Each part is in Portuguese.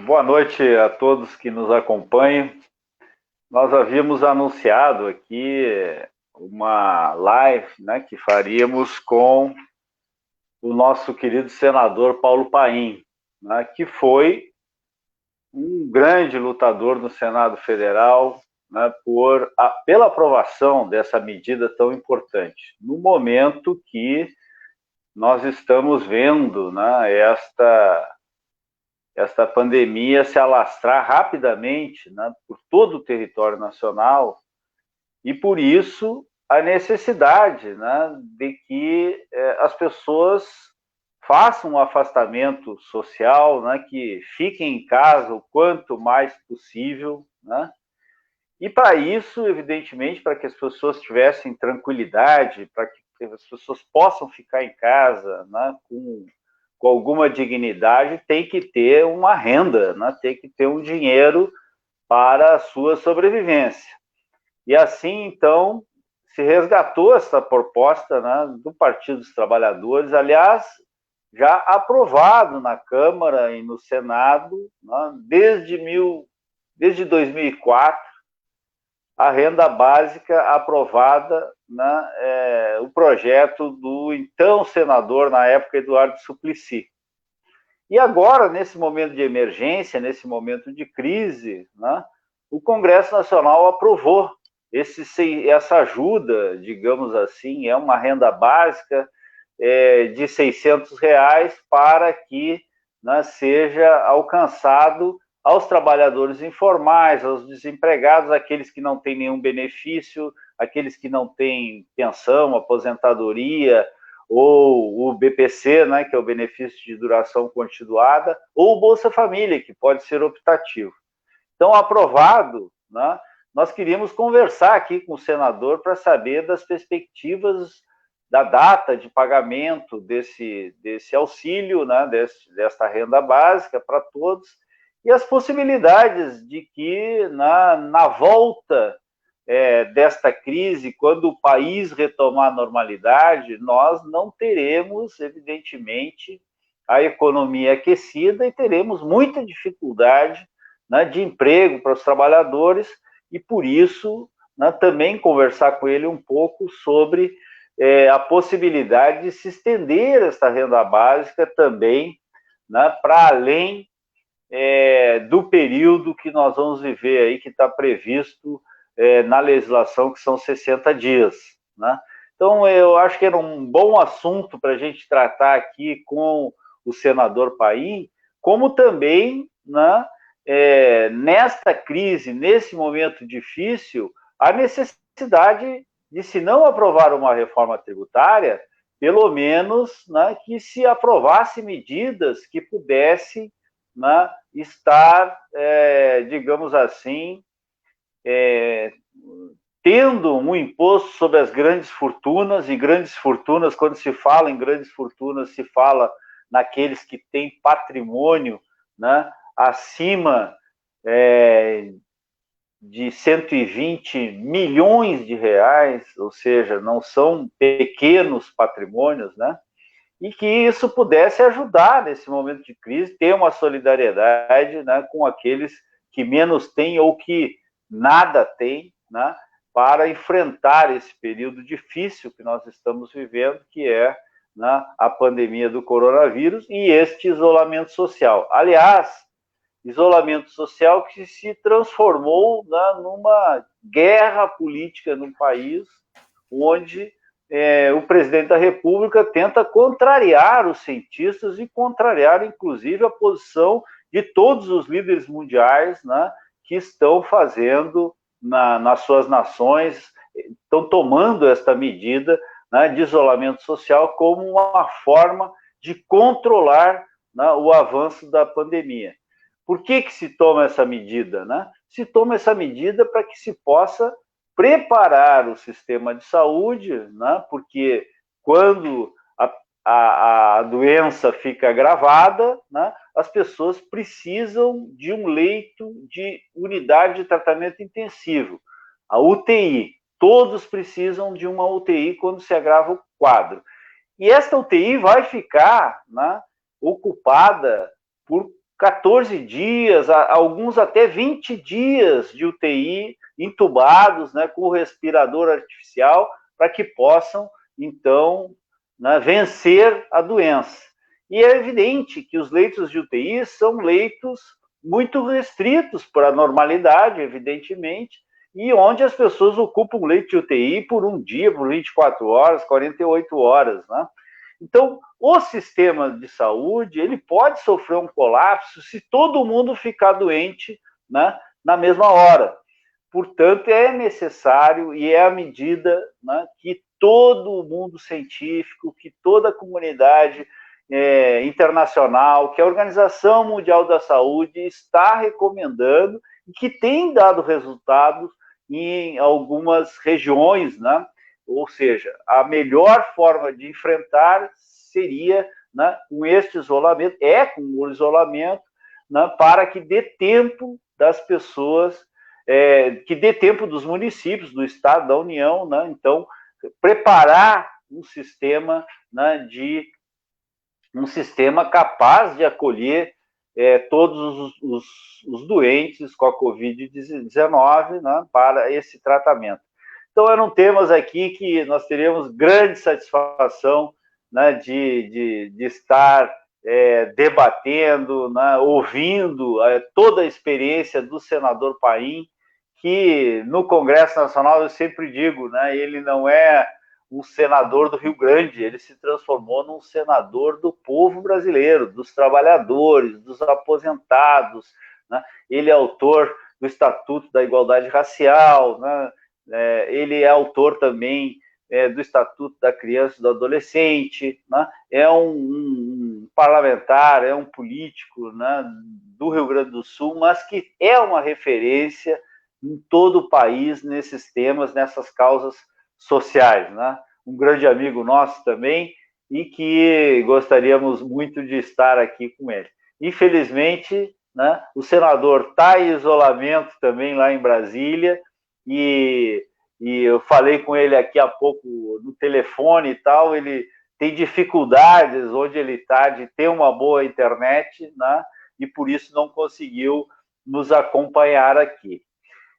Boa noite a todos que nos acompanham. Nós havíamos anunciado aqui uma live, né, que faríamos com o nosso querido senador Paulo Paim, né, que foi um grande lutador no Senado Federal, né, pela aprovação dessa medida tão importante, no momento que nós estamos vendo, né, esta pandemia se alastrar rapidamente, né, por todo o território nacional, e por isso a necessidade, né, de que as pessoas façam um afastamento social, né, que fiquem em casa o quanto mais possível, né, e para isso, evidentemente, para que as pessoas tivessem tranquilidade, para que as pessoas possam ficar em casa, né, com alguma dignidade, tem que ter uma renda, né, tem que ter um dinheiro para a sua sobrevivência. E assim, então, se resgatou essa proposta, né, do Partido dos Trabalhadores, aliás, já aprovado na Câmara e no Senado, né, desde 2004, a renda básica aprovada, né, o projeto do então senador, na época, Eduardo Suplicy. E agora, nesse momento de emergência, nesse momento de crise, né, o Congresso Nacional aprovou essa ajuda, digamos assim, é uma renda básica de R$ 600 para que, né, seja alcançado aos trabalhadores informais, aos desempregados, aqueles que não têm nenhum benefício, aqueles que não têm pensão, aposentadoria, ou o BPC, né, que é o benefício de duração continuada, ou o Bolsa Família, que pode ser optativo. Então, aprovado, né, nós queríamos conversar aqui com o senador para saber das perspectivas da data de pagamento desse auxílio, né, desta renda básica para todos, e as possibilidades de que na volta desta crise, quando o país retomar a normalidade, nós não teremos, evidentemente, a economia aquecida e teremos muita dificuldade, né, de emprego para os trabalhadores, e por isso, né, também conversar com ele um pouco sobre a possibilidade de se estender esta renda básica também, né, para além do período que nós vamos viver aí, que está previsto na legislação, que são 60 dias. Né? Então, eu acho que era um bom assunto para a gente tratar aqui com o senador Paim, como também, né, nesta crise, nesse momento difícil, a necessidade de, se não aprovar uma reforma tributária, pelo menos, né, que se aprovasse medidas que pudessem, né, estar, digamos assim, tendo um imposto sobre as grandes fortunas, e grandes fortunas, quando se fala em grandes fortunas, se fala naqueles que têm patrimônio, né, acima de 120 milhões de reais, ou seja, não são pequenos patrimônios, né? E que isso pudesse ajudar nesse momento de crise, ter uma solidariedade, né, com aqueles que menos têm ou que nada têm, né, para enfrentar esse período difícil que nós estamos vivendo, que é, né, a pandemia do coronavírus e este isolamento social. Aliás, isolamento social que se transformou, né, numa guerra política no país, onde o presidente da República tenta contrariar os cientistas e contrariar, inclusive, a posição de todos os líderes mundiais, né, que estão fazendo nas suas nações, estão tomando esta medida, né, de isolamento social como uma forma de controlar, né, o avanço da pandemia. Por que se toma essa medida? Né? Se toma essa medida para que se possa preparar o sistema de saúde, né? Porque quando a doença fica agravada, né, as pessoas precisam de um leito de unidade de tratamento intensivo, a UTI. Todos precisam de uma UTI quando se agrava o quadro. E esta UTI vai ficar, né, ocupada por 14 dias, alguns até 20 dias de UTI, entubados, né, com o respirador artificial, para que possam, então, né, vencer a doença. E é evidente que os leitos de UTI são leitos muito restritos para a normalidade, evidentemente, e onde as pessoas ocupam leito de UTI por um dia, por 24 horas, 48 horas, né? Então, o sistema de saúde, ele pode sofrer um colapso se todo mundo ficar doente, né, na mesma hora. Portanto, é necessário e é a medida, né, que todo o mundo científico, que toda a comunidade internacional, que a Organização Mundial da Saúde está recomendando e que tem dado resultados em algumas regiões, né? Ou seja, a melhor forma de enfrentar seria, né, com este isolamento, com o isolamento, né, para que dê tempo das pessoas, que dê tempo dos municípios, do Estado, da União, né, então, preparar um sistema, né, um sistema capaz de acolher todos os doentes com a Covid-19, né, para esse tratamento. Então, eram temas aqui que nós teríamos grande satisfação, né, de estar debatendo, né, ouvindo toda a experiência do senador Paim, que no Congresso Nacional, eu sempre digo, né, ele não é um senador do Rio Grande, ele se transformou num senador do povo brasileiro, dos trabalhadores, dos aposentados, né? Ele é autor do Estatuto da Igualdade Racial, né? Ele é autor também do Estatuto da Criança e do Adolescente, né? É um parlamentar, é um político, né, do Rio Grande do Sul, mas que é uma referência em todo o país nesses temas, nessas causas sociais, né? Um grande amigo nosso também, e que gostaríamos muito de estar aqui com ele. Infelizmente, né, o senador está em isolamento também lá em Brasília, e eu falei com ele aqui há pouco no telefone e tal, ele tem dificuldades onde ele está de ter uma boa internet, né, e por isso não conseguiu nos acompanhar aqui.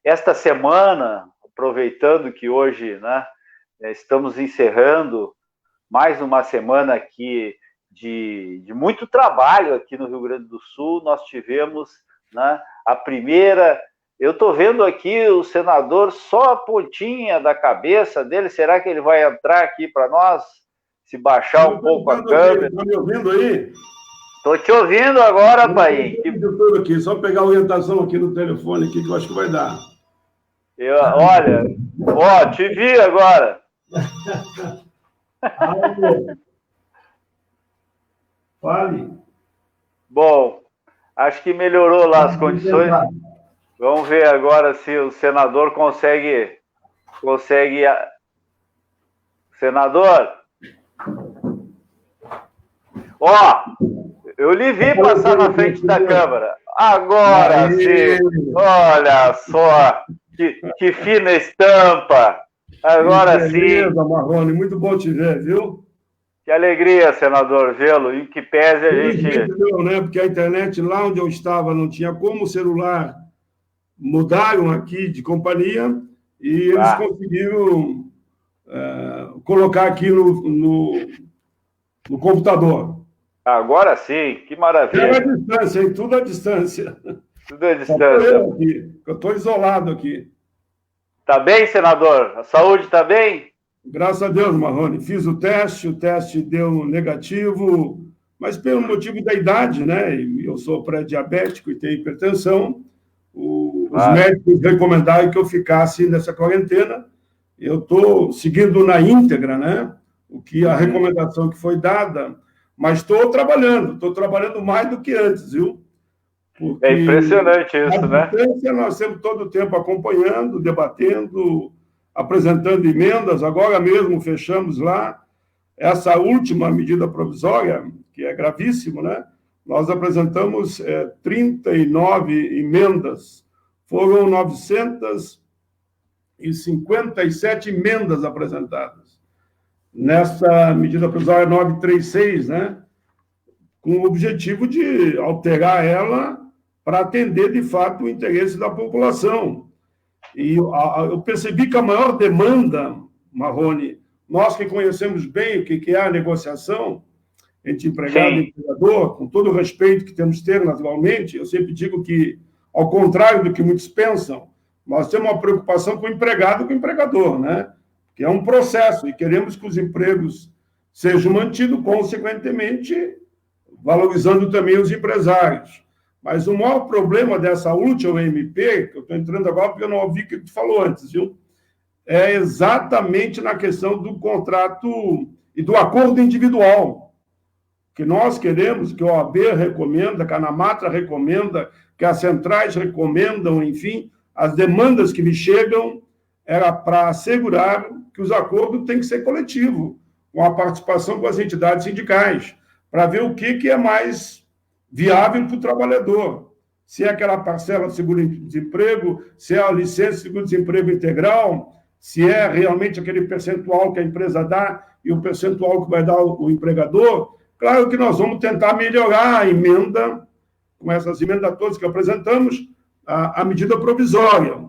Esta semana, aproveitando que hoje, né, estamos encerrando mais uma semana aqui de muito trabalho aqui no Rio Grande do Sul, nós tivemos, né, a primeira... Eu estou vendo aqui o senador só a pontinha da cabeça dele, será que ele vai entrar aqui para nós? Se baixar um pouco a câmera. Está me ouvindo aí? Estou te ouvindo agora, Paim. Aqui, só pegar a orientação aqui no telefone aqui, que eu acho que vai dar. Olha, te vi agora. Fale. Bom, acho que melhorou lá as condições. Vamos ver agora se o senador consegue... Senador? Eu lhe vi passar na frente da Câmara. Agora sim! Olha só! Que fina estampa! Agora sim! Beleza, Marrone, muito bom te ver, viu? Que alegria, senador, vê-lo. Em que pese a gente... Não, né? Porque a internet lá onde eu estava não tinha como o celular... Mudaram aqui de companhia e eles conseguiram colocar aqui no computador. Agora sim, que maravilha. Tudo à distância, hein? Tudo à distância. Tudo à distância. Eu estou isolado aqui. Tá bem, senador? A saúde está bem? Graças a Deus, Marrone. Fiz o teste deu negativo, mas pelo motivo da idade, né? Eu sou pré-diabético e tenho hipertensão. Os médicos recomendaram que eu ficasse nessa quarentena. Eu estou seguindo na íntegra, né? A recomendação que foi dada, mas estou trabalhando mais do que antes, viu? Porque é impressionante isso, né? Nós sempre todo o tempo acompanhando, debatendo, apresentando emendas. Agora mesmo fechamos lá essa última medida provisória, que é gravíssimo, né? Nós apresentamos 39 emendas, foram 957 emendas apresentadas. Nessa medida provisória 936, né? com o objetivo de alterar ela para atender, de fato, o interesse da população. E eu percebi que a maior demanda, Marrone, nós que conhecemos bem o que é a negociação entre empregado e empregador, com todo o respeito que temos que ter, naturalmente, eu sempre digo que, ao contrário do que muitos pensam, nós temos uma preocupação com o empregado e com o empregador, né? Que é um processo, e queremos que os empregos sejam mantidos, consequentemente, valorizando também os empresários. Mas o maior problema dessa última MP, que eu estou entrando agora porque eu não ouvi o que tu falou antes, viu? É exatamente na questão do contrato e do acordo individual, que nós queremos, que a OAB recomenda, que a Anamatra recomenda, que as centrais recomendam, enfim, as demandas que lhe chegam era para assegurar que os acordos têm que ser coletivos, com a participação com as entidades sindicais, para ver o que é mais viável para o trabalhador. Se é aquela parcela de seguro-desemprego, se é a licença de seguro-desemprego integral, se é realmente aquele percentual que a empresa dá e o percentual que vai dar o empregador. Claro que nós vamos tentar melhorar a emenda, com essas emendas todas que apresentamos, a medida provisória.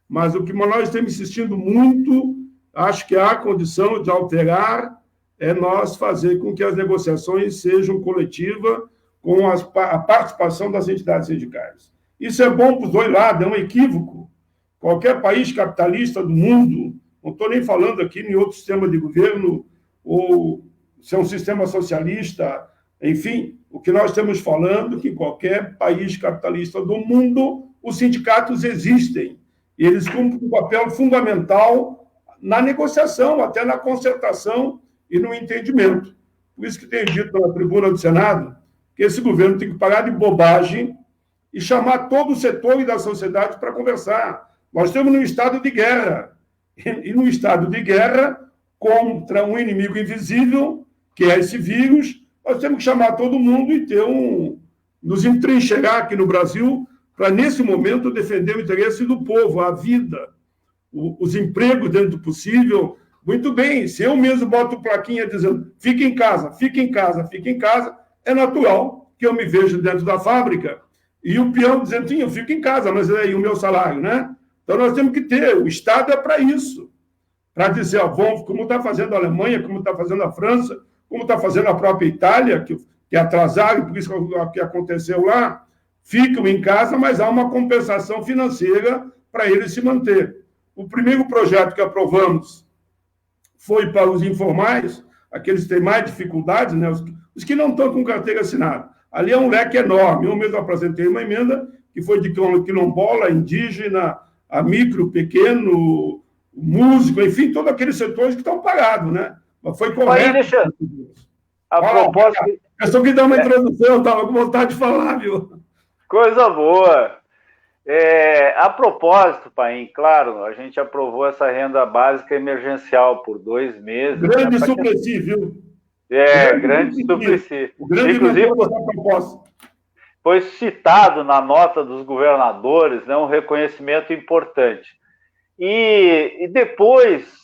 Mas o que nós estamos insistindo muito, acho que há condição de alterar, é nós fazer com que as negociações sejam coletivas, com a participação das entidades sindicais. Isso é bom para os dois lados, é um equívoco. Qualquer país capitalista do mundo, não estou nem falando aqui em outro sistema de governo, ou se é um sistema socialista, enfim, o que nós estamos falando é que em qualquer país capitalista do mundo, os sindicatos existem. E eles cumprem um papel fundamental na negociação, até na concertação e no entendimento. Por isso que tenho dito na tribuna do Senado que esse governo tem que parar de bobagem e chamar todo o setor e da sociedade para conversar. Nós estamos num estado de guerra. E num estado de guerra contra um inimigo invisível, que é esse vírus, nós temos que chamar todo mundo e nos entrincheirar aqui no Brasil para, nesse momento, defender o interesse do povo, a vida, os empregos dentro do possível. Muito bem, se eu mesmo boto plaquinha dizendo fique em casa, fique em casa, fique em casa, é natural que eu me veja dentro da fábrica e o peão dizendo, sim, eu fico em casa, mas aí o meu salário, né? Então nós temos que ter, o Estado é para isso, para dizer, ó, como está fazendo a Alemanha, como está fazendo a França, como está fazendo a própria Itália, que atrasaram, por isso que aconteceu lá, ficam em casa, mas há uma compensação financeira para eles se manter. O primeiro projeto que aprovamos foi para os informais, aqueles que têm mais dificuldades, né? Os que não estão com carteira assinada. Ali é um leque enorme. Eu mesmo apresentei uma emenda que foi de quilombola, indígena, a micro, pequeno, músico, enfim, todos aqueles setores que estão parados, né? Mas foi correto. Aí, deixa... A propósito... Eu só queria dar uma introdução, estava com vontade de falar, viu? Coisa boa. A propósito, Paim, claro, a gente aprovou essa renda básica emergencial por 2 meses. Grande supleci, viu? Grande supleci. O grande inclusive, da proposta. Foi citado na nota dos governadores, né, um reconhecimento importante. E depois,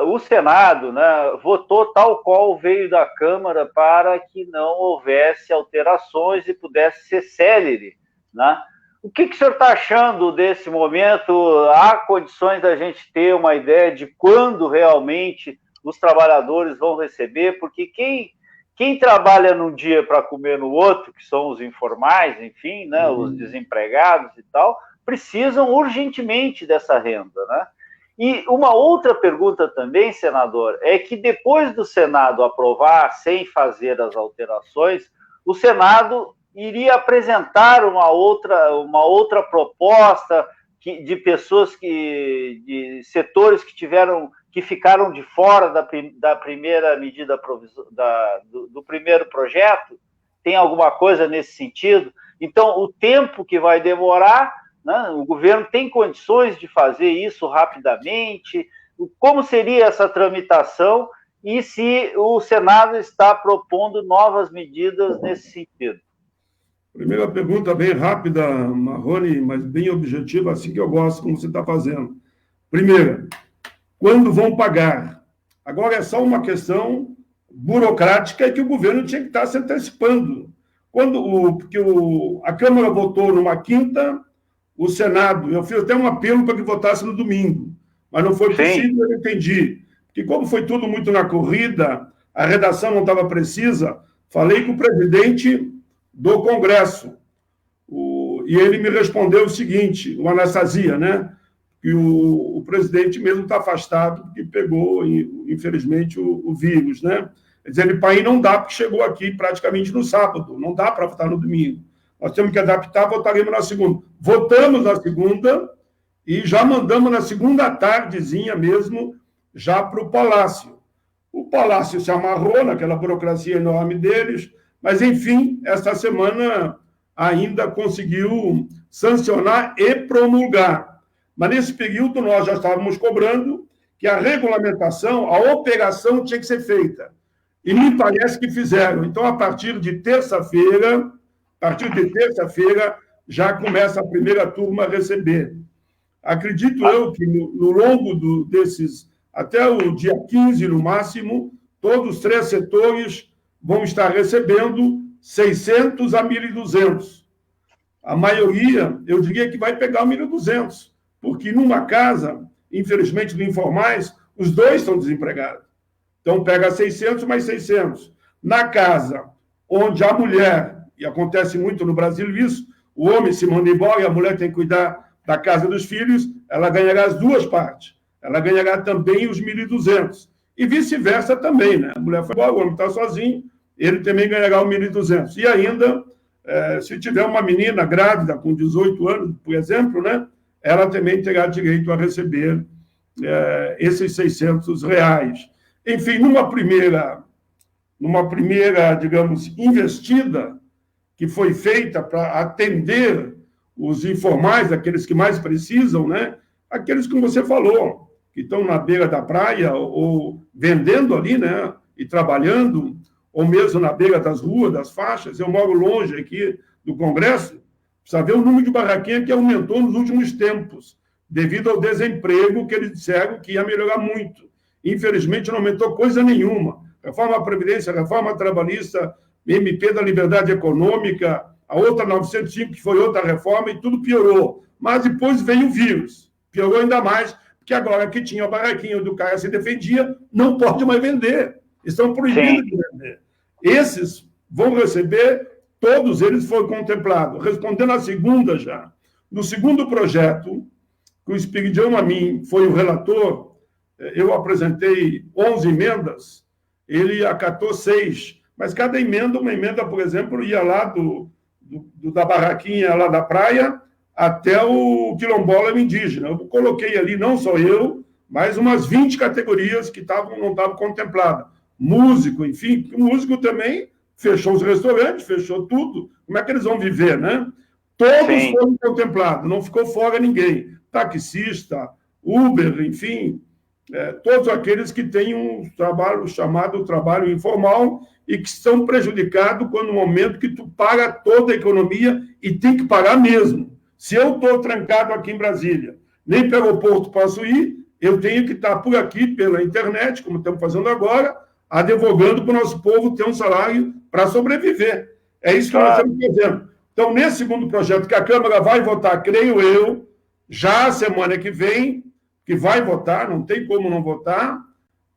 o Senado, né, votou tal qual veio da Câmara para que não houvesse alterações e pudesse ser célere, né? O que o senhor está achando desse momento? Há condições da gente ter uma ideia de quando realmente os trabalhadores vão receber? Porque quem trabalha num dia para comer no outro, que são os informais, enfim, né, os desempregados e tal, precisam urgentemente dessa renda, né? E uma outra pergunta também, senador, é que depois do Senado aprovar sem fazer as alterações, o Senado iria apresentar uma outra proposta de pessoas de setores que ficaram de fora da primeira medida do primeiro projeto. Tem alguma coisa nesse sentido? Então, o tempo que vai demorar, né, o governo tem condições de fazer isso rapidamente? Como seria essa tramitação e se o Senado está propondo novas medidas nesse sentido? Primeira pergunta bem rápida, Marrone, mas bem objetiva, assim que eu gosto, como você está fazendo. Primeira, quando vão pagar? Agora é só uma questão burocrática que o governo tinha que estar se antecipando. porque a Câmara votou numa quinta, o Senado, eu fiz até um apelo para que votasse no domingo, mas não foi possível, eu entendi. Porque como foi tudo muito na corrida, a redação não estava precisa, falei com o presidente do Congresso, e ele me respondeu o seguinte, o Anastasia, né? Que o presidente mesmo está afastado, porque pegou, infelizmente, o vírus, né? Quer dizer, ele, pai, não dá, porque chegou aqui praticamente no sábado, não dá para votar no domingo. Nós temos que adaptar, votaremos na segunda. Votamos na segunda e já mandamos na segunda tardezinha mesmo, já para o Palácio. O Palácio se amarrou naquela burocracia enorme deles, mas, enfim, esta semana ainda conseguiu sancionar e promulgar. Mas, nesse período, nós já estávamos cobrando que a regulamentação, a operação tinha que ser feita. E me parece que fizeram. Então, a partir de terça-feira, já começa a primeira turma a receber. Acredito eu que no longo desses, até o dia 15, no máximo, todos os 3 setores vão estar recebendo 600 a 1.200. A maioria, eu diria que vai pegar 1.200, porque numa casa, infelizmente, do informais, os 2 estão desempregados. Então, pega 600 mais 600. Na casa onde a mulher, e acontece muito no Brasil isso, o homem se manda embora e a mulher tem que cuidar da casa dos filhos, ela ganhará as 2 partes. Ela ganhará também os 1.200. E vice-versa também, né? A mulher foi embora, o homem está sozinho, ele também ganhará os 1.200. E ainda, se tiver uma menina grávida com 18 anos, por exemplo, né? Ela também terá direito a receber esses R$600. Enfim, numa primeira, digamos, investida que foi feita para atender os informais, aqueles que mais precisam, né? Aqueles que você falou, que estão na beira da praia ou vendendo ali, né? E trabalhando, ou mesmo na beira das ruas, das faixas. Eu moro longe aqui do Congresso, precisa ver o número de barraquinha que aumentou nos últimos tempos, devido ao desemprego que eles disseram que ia melhorar muito. Infelizmente, não aumentou coisa nenhuma. Reforma da Previdência, reforma trabalhista, MP da Liberdade Econômica, a outra 905, que foi outra reforma, e tudo piorou. Mas depois veio o vírus. Piorou ainda mais, porque agora que tinha a barraquinha do cara se defendia, não pode mais vender. Estão proibidos de vender. Esses vão receber, todos eles foram contemplados. Respondendo à segunda já. No segundo projeto, que o Espiridião a mim foi o relator, eu apresentei 11 emendas, ele acatou 6. Mas cada emenda, uma emenda, por exemplo, ia lá da barraquinha lá da praia até o quilombola indígena. Eu coloquei ali, não só eu, mas umas 20 categorias que não estavam contempladas. Músico, enfim, o músico também fechou os restaurantes, fechou tudo. Como é que eles vão viver, né? Todos foram contemplados, não ficou fora ninguém. Taxista, Uber, enfim, todos aqueles que têm um trabalho chamado trabalho informal e que estão prejudicados quando no momento que tu paga toda a economia e tem que pagar mesmo. Se eu estou trancado aqui em Brasília, nem pelo aeroporto posso ir, eu tenho que estar por aqui, pela internet, como estamos fazendo agora, advogando para o nosso povo ter um salário para sobreviver. É isso que nós estamos fazendo. Então, nesse segundo projeto que a Câmara vai votar, creio eu, já a semana que vem, que vai votar, não tem como não votar,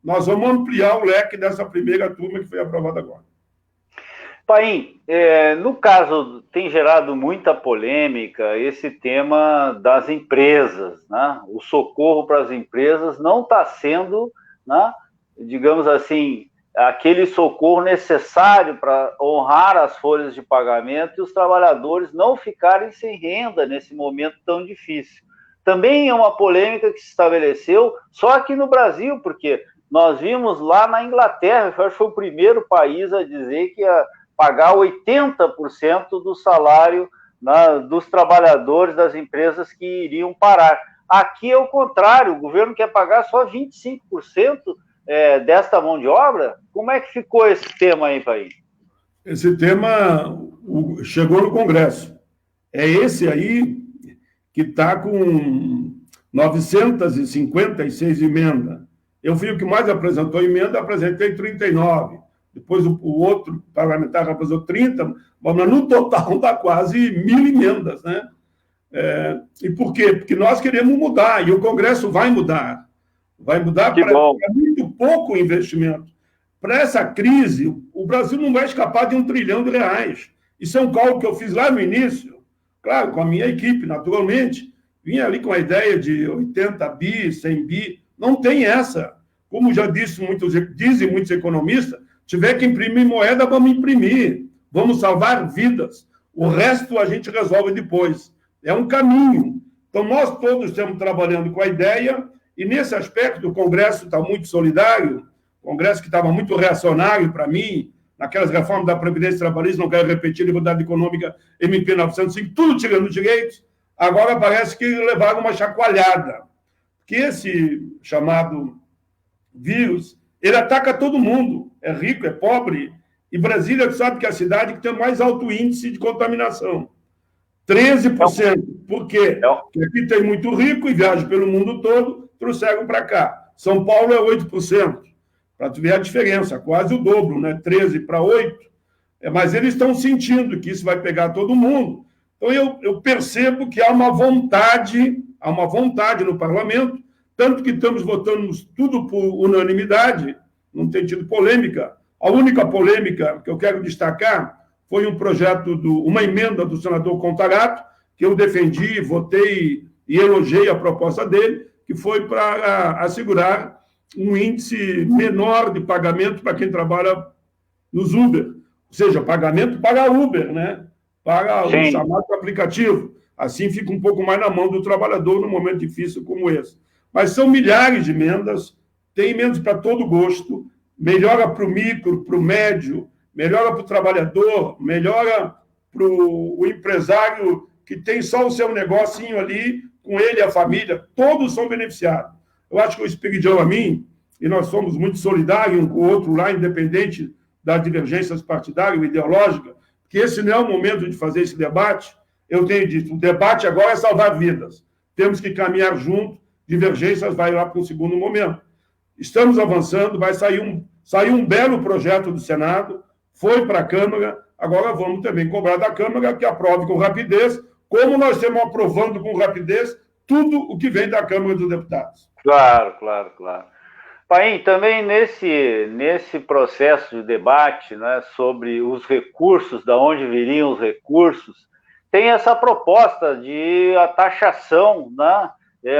nós vamos ampliar o leque dessa primeira turma que foi aprovada agora. Paim, no caso, tem gerado muita polêmica esse tema das empresas, né? O socorro para as empresas não está sendo, né, digamos assim, aquele socorro necessário para honrar as folhas de pagamento e os trabalhadores não ficarem sem renda nesse momento tão difícil. Também é uma polêmica que se estabeleceu só aqui no Brasil, porque nós vimos lá na Inglaterra, acho que foi o primeiro país a dizer que ia pagar 80% do salário, né, dos trabalhadores das empresas que iriam parar. Aqui é o contrário, o governo quer pagar só 25% desta mão de obra. Como é que ficou esse tema aí, Paim? Esse tema chegou no Congresso. É esse aí que está com 956 emendas. Eu fui o que mais apresentou emenda, apresentei 39. depois o outro parlamentar vai fazer 30, mas no total dá quase 1.000 emendas, né? E por quê? Porque nós queremos mudar, e o Congresso vai mudar. Vai mudar para muito pouco investimento. Para essa crise, o Brasil não vai escapar de R$1 trilhão. Isso é um cálculo que eu fiz lá no início, claro, com a minha equipe, naturalmente. Vinha ali com a ideia de 80 bi, 100 bi. Não tem essa. Como já dizem muitos economistas, tiver que imprimir moeda, vamos imprimir. Vamos salvar vidas. O resto a gente resolve depois. É um caminho. Então, nós todos estamos trabalhando com a ideia, e nesse aspecto o Congresso está muito solidário, o Congresso que estava muito reacionário para mim, naquelas reformas da Previdência Trabalhista, não quero repetir, Liberdade Econômica, MP 905, tudo tirando direitos, agora parece que levaram uma chacoalhada. Porque esse chamado vírus, ele ataca todo mundo, é rico, é pobre, e Brasília sabe que é a cidade que tem o mais alto índice de contaminação. 13%. Por quê? Porque aqui tem muito rico e viaja pelo mundo todo, trouxeram para cá. São Paulo é 8%. Para tu ver a diferença, quase o dobro, né? 13 para 8. Mas eles estão sentindo que isso vai pegar todo mundo. Então, eu percebo que há uma vontade no parlamento, tanto que estamos votando tudo por unanimidade, não tem tido polêmica. A única polêmica que eu quero destacar foi um projeto, uma emenda do senador Contarato, que eu defendi, votei e elogiei a proposta dele, que foi para assegurar um índice menor de pagamento para quem trabalha nos Uber. Ou seja, pagamento para Uber, né? Para o chamado aplicativo. Assim fica um pouco mais na mão do trabalhador num momento difícil como esse. Mas são milhares de emendas, tem emendas para todo gosto, melhora para o micro, para o médio, melhora para o trabalhador, melhora para o empresário que tem só o seu negocinho ali, com ele e a família, todos são beneficiados. Eu acho que o Espiridião a mim, e nós somos muito solidários um com o outro lá, independente das divergências partidárias ou ideológicas, que esse não é o momento de fazer esse debate. Eu tenho dito, o debate agora é salvar vidas. Temos que caminhar junto, divergências vai lá para um segundo momento. Estamos avançando, vai sair um belo projeto do Senado, foi para a Câmara, agora vamos também cobrar da Câmara que aprove com rapidez, como nós estamos aprovando com rapidez tudo o que vem da Câmara dos Deputados. Claro. Paim, também nesse processo de debate, né, sobre os recursos, de onde viriam os recursos, tem essa proposta de a taxação, né,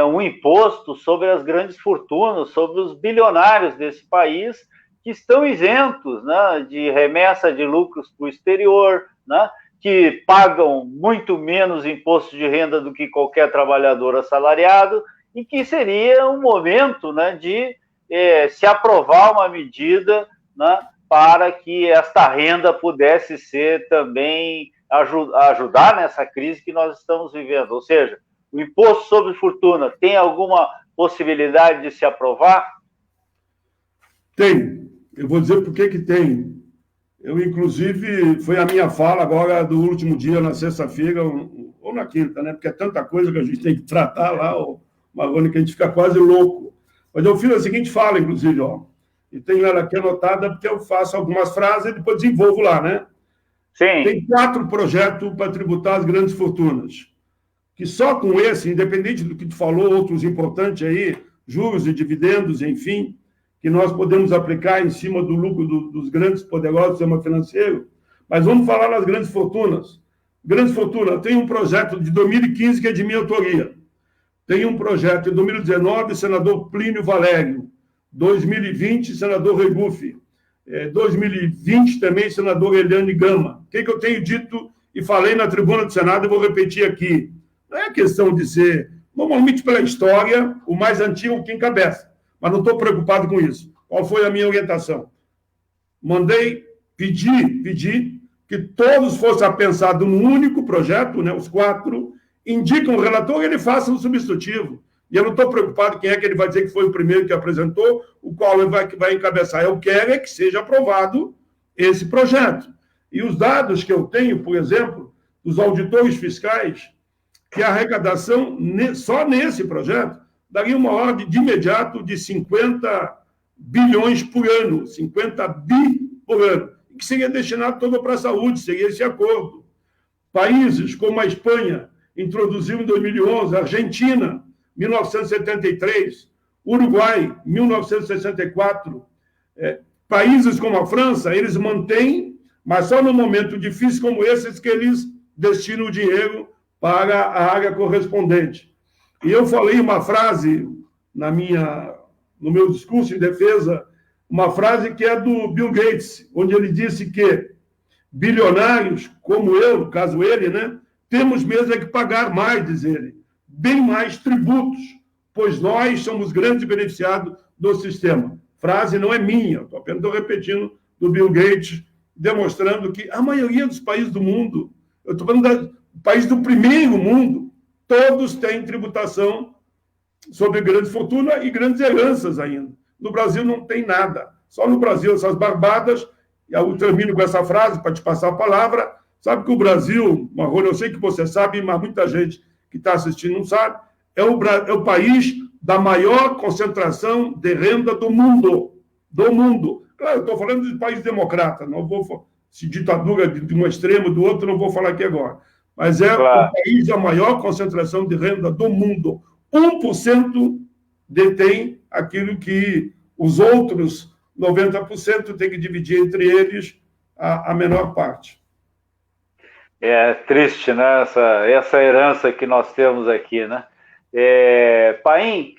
um imposto sobre as grandes fortunas, sobre os bilionários desse país, que estão isentos, né, de remessa de lucros para o exterior, né, que pagam muito menos imposto de renda do que qualquer trabalhador assalariado, e que seria um momento, né, de se aprovar uma medida, né, para que esta renda pudesse ser também ajudar nessa crise que nós estamos vivendo. Ou seja, o imposto sobre fortuna tem alguma possibilidade de se aprovar? Tem. Eu vou dizer por que tem. Eu, inclusive, foi a minha fala agora do último dia, na sexta-feira, ou na quinta, né? Porque é tanta coisa que a gente tem que tratar lá, Marrone, que a gente fica quase louco. Mas eu fiz a seguinte fala, inclusive, e tenho ela aqui anotada, porque eu faço algumas frases e depois desenvolvo lá, né? Sim. Tem 4 projetos para tributar as grandes fortunas, que só com esse, independente do que tu falou, outros importantes aí, juros e dividendos, enfim, que nós podemos aplicar em cima do lucro dos grandes poderosos do sistema financeiro, mas vamos falar nas grandes fortunas. Grandes fortunas, tem um projeto de 2015 que é de minha autoria. Tem um projeto de 2019, senador Plínio Valério. 2020, senador Regufe. 2020 também, senador Eliane Gama. O que eu tenho dito e falei na tribuna do Senado e vou repetir aqui. Não é questão de ser, normalmente pela história, o mais antigo que encabeça. Mas não estou preocupado com isso. Qual foi a minha orientação? Pedi que todos fossem apensados num único projeto, né, os 4, indicam o relator e ele faça um substitutivo. E eu não estou preocupado quem é que ele vai dizer que foi o primeiro que apresentou, o qual ele vai encabeçar. Eu quero é que seja aprovado esse projeto. E os dados que eu tenho, por exemplo, dos auditores fiscais, que a arrecadação, só nesse projeto, daria uma ordem de imediato de 50 bilhões por ano, 50 bi por ano, que seria destinado todo para a saúde, seria esse acordo. Países como a Espanha introduziu em 2011, a Argentina, 1973, Uruguai, 1964, países como a França, eles mantêm, mas só no momento difícil como esse que eles destinam o dinheiro para a área correspondente. E eu falei uma frase no meu discurso em defesa, uma frase que é do Bill Gates, onde ele disse que bilionários como eu, no caso ele, né, temos mesmo que pagar mais, diz ele, bem mais tributos, pois nós somos grandes beneficiados do sistema. Frase não é minha, apenas estou repetindo, do Bill Gates, demonstrando que a maioria dos países do mundo, eu estou falando do país do primeiro mundo, todos têm tributação sobre grandes fortunas e grandes heranças ainda. No Brasil não tem nada. Só no Brasil, essas barbadas, e eu termino com essa frase para te passar a palavra, sabe que o Brasil, Marrone, eu sei que você sabe, mas muita gente que está assistindo não sabe, é o país da maior concentração de renda do mundo. Do mundo. Claro, eu estou falando de país democrata, não vou, se ditadura de um extremo do outro, não vou falar aqui agora. Mas é claro, o país da maior concentração de renda do mundo. 1% detém aquilo que os outros 90% têm que dividir entre eles a menor parte. É triste, né? Essa herança que nós temos aqui, né? Paim,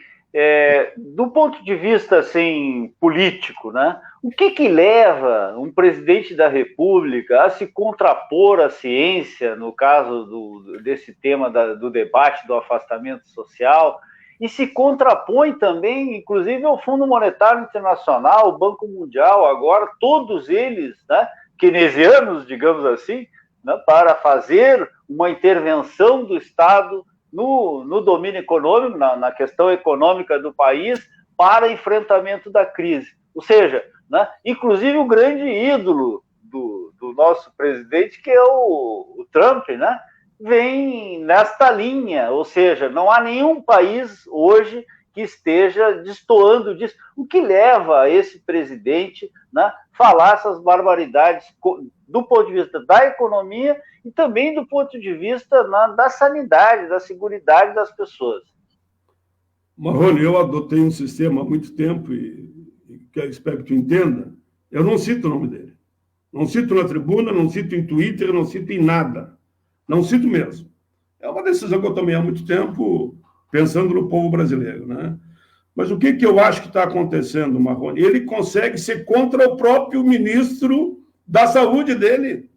do ponto de vista assim, político, né? O que leva um presidente da República a se contrapor à ciência, no caso desse tema do debate do afastamento social, e se contrapõe também, inclusive, ao Fundo Monetário Internacional, o Banco Mundial, agora, todos eles, né, keynesianos, digamos assim, né, para fazer uma intervenção do Estado no domínio econômico, na questão econômica do país, para enfrentamento da crise. Ou seja, né, inclusive o grande ídolo do nosso presidente, que é o Trump, né, vem nesta linha, ou seja, não há nenhum país hoje que esteja destoando disso. O que leva esse presidente, né, falar essas barbaridades do ponto de vista da economia e também do ponto de vista da sanidade, da seguridade das pessoas? Marrone, eu adotei um sistema há muito tempo e que eu espero que tu entenda, eu não cito o nome dele. Não cito na tribuna, não cito em Twitter, não cito em nada. Não cito mesmo. É uma decisão que eu tomei há muito tempo, pensando no povo brasileiro, né? Mas o que eu acho que está acontecendo, Marrone? Ele consegue ser contra o próprio ministro da Saúde dele.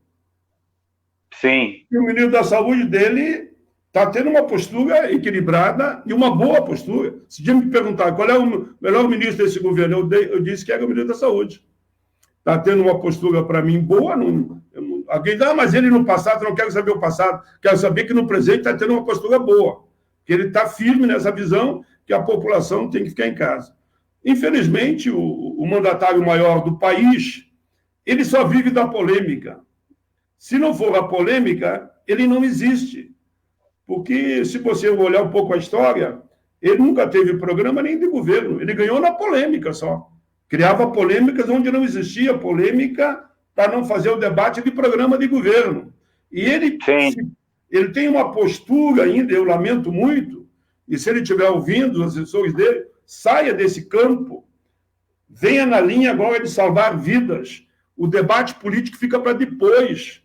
Sim. E o ministro da Saúde dele está tendo uma postura equilibrada e uma boa postura. Se me perguntar qual é o melhor ministro desse governo, eu disse que era o ministro da Saúde. Está tendo uma postura, para mim, boa. Alguém diz, mas ele no passado, não quero saber o passado, quero saber que no presente está tendo uma postura boa, que ele está firme nessa visão que a população tem que ficar em casa. Infelizmente, o mandatário maior do país, ele só vive da polêmica. Se não for a polêmica, ele não existe. Porque, se você olhar um pouco a história, ele nunca teve programa nem de governo, ele ganhou na polêmica só. Criava polêmicas onde não existia polêmica para não fazer o debate de programa de governo. E ele tem uma postura ainda, eu lamento muito, e se ele estiver ouvindo os assessores dele, saia desse campo, venha na linha agora de salvar vidas. O debate político fica para depois.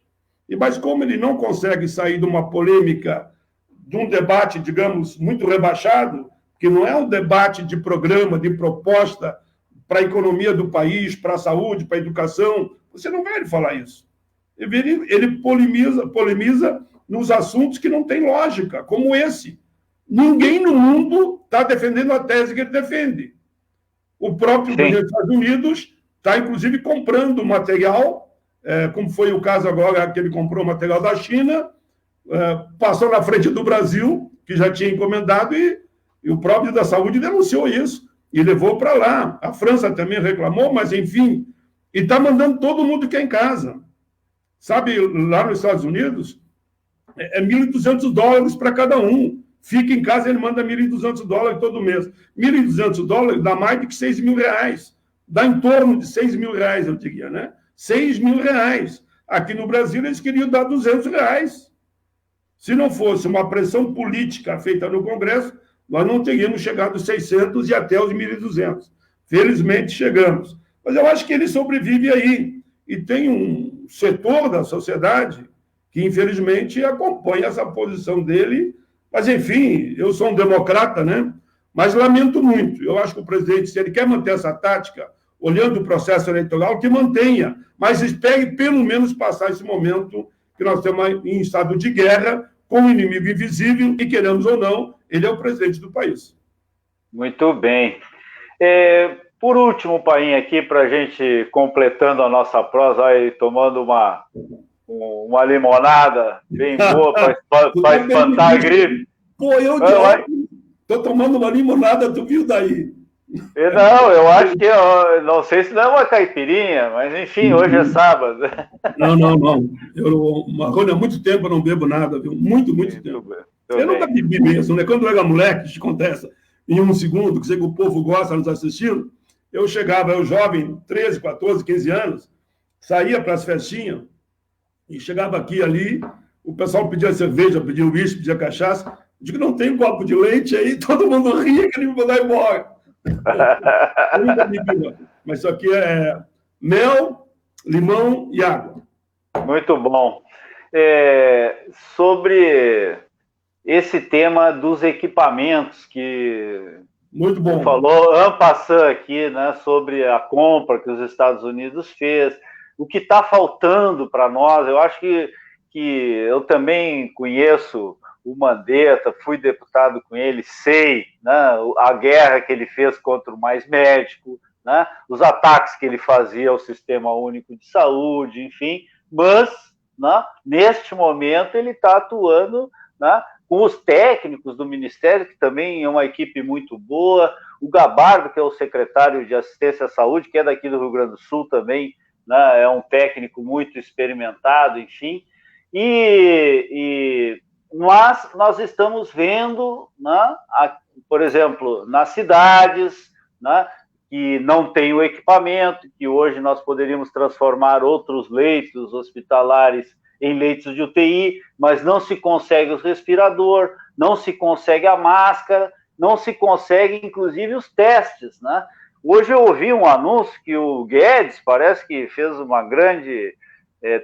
Mas como ele não consegue sair de uma polêmica, de um debate, digamos, muito rebaixado, que não é um debate de programa, de proposta para a economia do país, para a saúde, para a educação, você não vai falar isso. Ele polemiza nos assuntos que não têm lógica, como esse. Ninguém no mundo está defendendo a tese que ele defende. O próprio governo dos Estados Unidos está, inclusive, comprando material, como foi o caso agora que ele comprou material da China, passou na frente do Brasil, que já tinha encomendado, e o próprio da Saúde denunciou isso, e levou para lá. A França também reclamou, mas, enfim, e está mandando todo mundo que é em casa. Sabe, lá nos Estados Unidos, é $1.200 para cada um. Fica em casa, ele manda $1.200 todo mês. $1.200 dá mais de que R$6.000. Dá em torno de R$6.000, eu diria, né? R$6.000. Aqui no Brasil, eles queriam dar R$200. Se não fosse uma pressão política feita no Congresso, nós não teríamos chegado aos 600 e até os 1.200. Felizmente, chegamos. Mas eu acho que ele sobrevive aí. E tem um setor da sociedade que, infelizmente, acompanha essa posição dele. Mas, enfim, eu sou um democrata, né? Mas lamento muito. Eu acho que o presidente, se ele quer manter essa tática, olhando o processo eleitoral, que mantenha, mas espere pelo menos passar esse momento que nós estamos em estado de guerra, com um inimigo invisível, e queremos ou não, ele é o presidente do país. Muito bem. Por último, Paim, aqui, para a gente completando a nossa prosa, aí, tomando uma limonada bem boa para espantar a gripe. Pô, eu estou tomando uma limonada, tu viu daí? Não, eu acho que, não sei se não é uma caipirinha, mas enfim, hoje é sábado. Não. Marrone, há muito tempo eu não bebo nada, viu? Muito tempo. Eu nunca bebi mesmo, né? Quando eu era moleque, te acontece, em um segundo, que sei que o povo gosta nos assistindo, eu chegava, eu jovem, 13, 14, 15 anos, saía para as festinhas, e chegava aqui e ali, o pessoal pedia cerveja, pedia uísque, pedia cachaça, digo, não tem um copo de leite aí, todo mundo ria que ele me mandar embora. Mas isso aqui é mel, limão e água. Muito bom. Sobre esse tema dos equipamentos que muito bom. Você falou en passant aqui, né, sobre a compra que os Estados Unidos fez, o que está faltando para nós. Eu acho que eu também conheço o Mandetta, fui deputado com ele, sei, né, a guerra que ele fez contra o Mais Médico, né, os ataques que ele fazia ao Sistema Único de Saúde, enfim, mas, né, neste momento ele está atuando, né, com os técnicos do Ministério, que também é uma equipe muito boa, o Gabardo, que é o secretário de Assistência à Saúde, que é daqui do Rio Grande do Sul também, né, é um técnico muito experimentado, enfim, mas nós estamos vendo, né, por exemplo, nas cidades, né, que não tem o equipamento, que hoje nós poderíamos transformar outros leitos hospitalares em leitos de UTI, mas não se consegue o respirador, não se consegue a máscara, não se consegue, inclusive, os testes, né? Hoje eu ouvi um anúncio que o Guedes parece que fez uma grande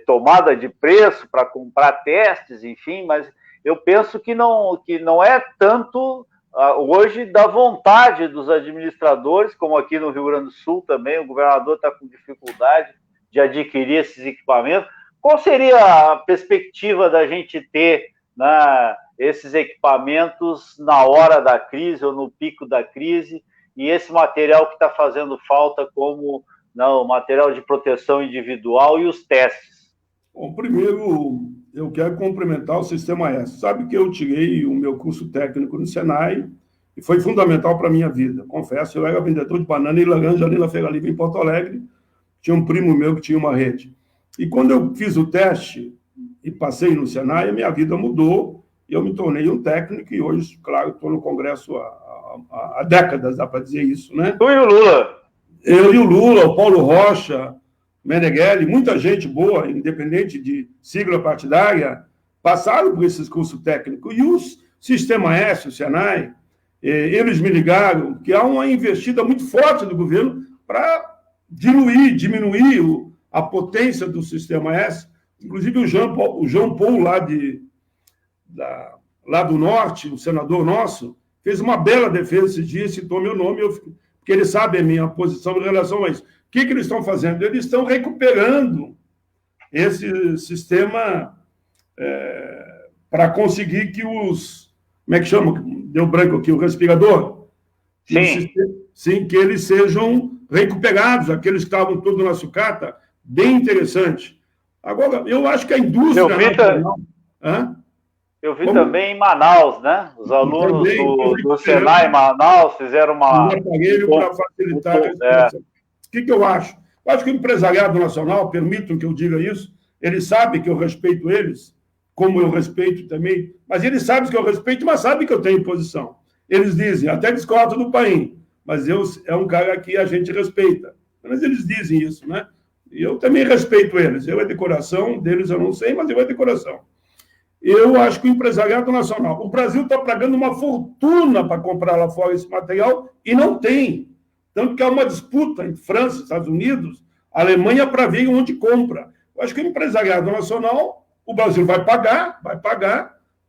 tomada de preço para comprar testes, enfim, mas eu penso que não é tanto hoje da vontade dos administradores, como aqui no Rio Grande do Sul também, o governador está com dificuldade de adquirir esses equipamentos. Qual seria a perspectiva da gente ter, né, esses equipamentos na hora da crise ou no pico da crise, e esse material que está fazendo falta como o material de proteção individual e os testes? Bom, primeiro, eu quero cumprimentar o Sistema S. Sabe que eu tirei o meu curso técnico no Senai e foi fundamental para a minha vida. Confesso, eu era vendedor de banana e laranja ali na Feira Livre, em Porto Alegre. Tinha um primo meu que tinha uma rede. E quando eu fiz o teste e passei no Senai, a minha vida mudou e eu me tornei um técnico e hoje, claro, estou no Congresso há décadas, dá para dizer isso, né? Tu e o Lula. Eu e o Lula, o Paulo Rocha, Meneghelli, muita gente boa, independente de sigla partidária, passaram por esses cursos técnicos. E o Sistema S, o Senai, eles me ligaram que há uma investida muito forte do governo para diminuir a potência do Sistema S. Inclusive o João Paul, lá do Norte, o senador nosso, fez uma bela defesa esses dias, citou meu nome, porque ele sabe a minha posição em relação a isso. O que eles estão fazendo? Eles estão recuperando esse sistema para conseguir que os... Como é que chama? Deu branco aqui, o respirador? Sim. Sim, que eles sejam recuperados, aqueles que estavam todos na sucata, bem interessante. Agora, eu acho que a indústria nacional... Eu vi também em Manaus, né? Os alunos do Senai em Manaus fizeram um aparelho para facilitar a respiração. O que eu acho? Eu acho que o empresariado nacional, permitam que eu diga isso, eles sabem que eu respeito eles, como eu respeito também, mas eles sabem que eu respeito, mas sabem que eu tenho posição. Eles dizem, até discordo do Paim, mas é um cara que a gente respeita. Mas eles dizem isso, né? E eu também respeito eles. Eu é decoração, deles eu não sei, mas eu é decoração. Eu acho que o empresariado nacional... O Brasil está pagando uma fortuna para comprar lá fora esse material e não tem. Tanto que há uma disputa entre França, Estados Unidos, Alemanha, para ver onde compra. Eu acho que o empresariado nacional, o Brasil vai pagar,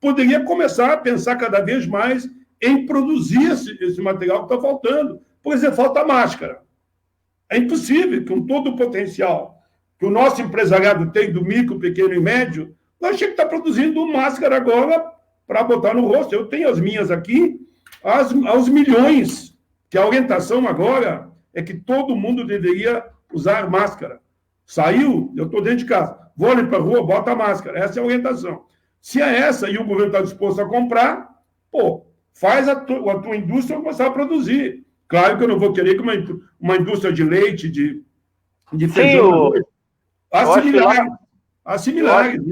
poderia começar a pensar cada vez mais em produzir esse material que está faltando. Por exemplo, falta máscara. É impossível, com todo o potencial que o nosso empresariado tem do micro, pequeno e médio, nós temos que estar produzindo máscara agora para botar no rosto. Eu tenho as minhas aqui, aos milhões, que a orientação agora é que todo mundo deveria usar máscara. Saiu, eu estou dentro de casa. Vou ali para a rua, bota a máscara. Essa é a orientação. Se é essa e o governo está disposto a comprar, faz a tua indústria começar a produzir. Claro que eu não vou querer que uma indústria de leite, de feijão... Assimilares.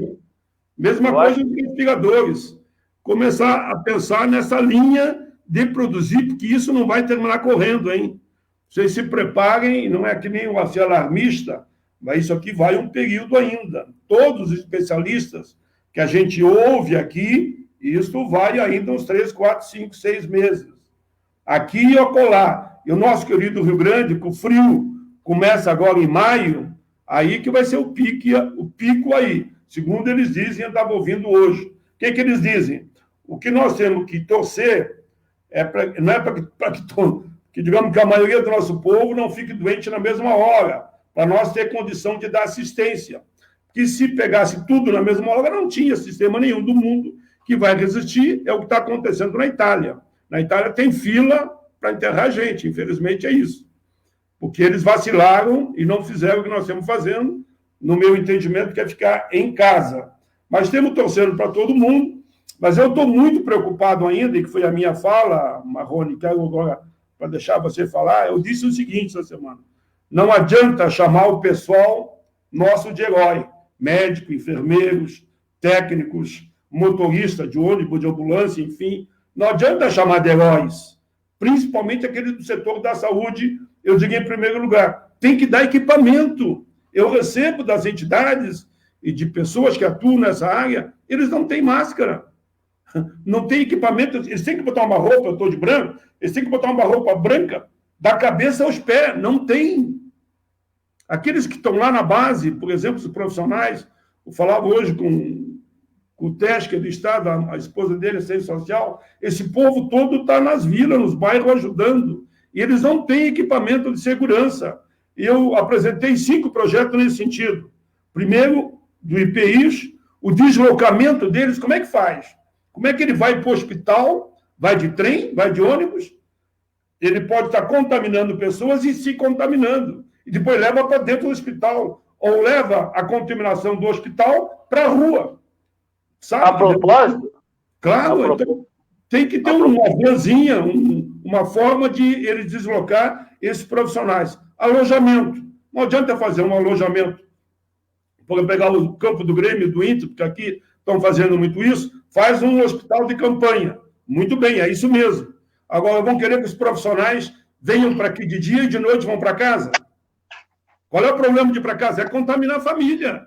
Mesma coisa com respiradores. Começar a pensar nessa linha de produzir, porque isso não vai terminar correndo, hein? Vocês se preparem, não é que nem o alarmista, mas isso aqui vai um período ainda. Todos os especialistas que a gente ouve aqui, isso vai ainda uns 3, 4, 5, 6 meses. Aqui e acolá. E o nosso querido Rio Grande, com o frio, começa agora em maio, aí que vai ser o pico aí. Segundo eles dizem, eu estava ouvindo hoje. O que eles dizem? O que nós temos que torcer não é para que, digamos, que a maioria do nosso povo não fique doente na mesma hora, para nós ter condição de dar assistência. Que se pegasse tudo na mesma hora, não tinha sistema nenhum do mundo que vai resistir. É o que está acontecendo na Itália. Na Itália tem fila para enterrar gente, infelizmente é isso. Porque eles vacilaram e não fizeram o que nós estamos fazendo, no meu entendimento, que é ficar em casa. Mas temos torcendo para todo mundo, mas eu estou muito preocupado ainda, e que foi a minha fala, Marrone, quero agora, para deixar você falar, eu disse o seguinte essa semana: não adianta chamar o pessoal nosso de herói, médico, enfermeiros, técnicos, motorista de ônibus, de ambulância, enfim, não adianta chamar de heróis, principalmente aqueles do setor da saúde, eu digo em primeiro lugar, tem que dar equipamento. Eu recebo das entidades e de pessoas que atuam nessa área, eles não têm máscara, não têm equipamento, eles têm que botar uma roupa, eu estou de branco, eles têm que botar uma roupa branca da cabeça aos pés, não tem. Aqueles que estão lá na base, por exemplo, os profissionais, eu falava hoje com o Tesca do Estado, a esposa dele, assistente social, esse povo todo está nas vilas, nos bairros, ajudando, e eles não têm equipamento de segurança. Eu apresentei 5 projetos nesse sentido. Primeiro, do IPIs, o deslocamento deles, como é que faz? Como é que ele vai para o hospital? Vai de trem? Vai de ônibus? Ele pode estar contaminando pessoas e se contaminando. E depois leva para dentro do hospital. Ou leva a contaminação do hospital para a rua. Sabe? A propósito? Claro, então tem que ter uma viazinha, uma forma de eles deslocar esses profissionais. Alojamento. Não adianta fazer um alojamento. Por pegar o campo do Grêmio, do Inter, porque aqui estão fazendo muito isso, faz um hospital de campanha. Muito bem, é isso mesmo. Agora, vão querer que os profissionais venham para aqui de dia e de noite vão para casa? Qual é o problema de ir para casa? É contaminar a família.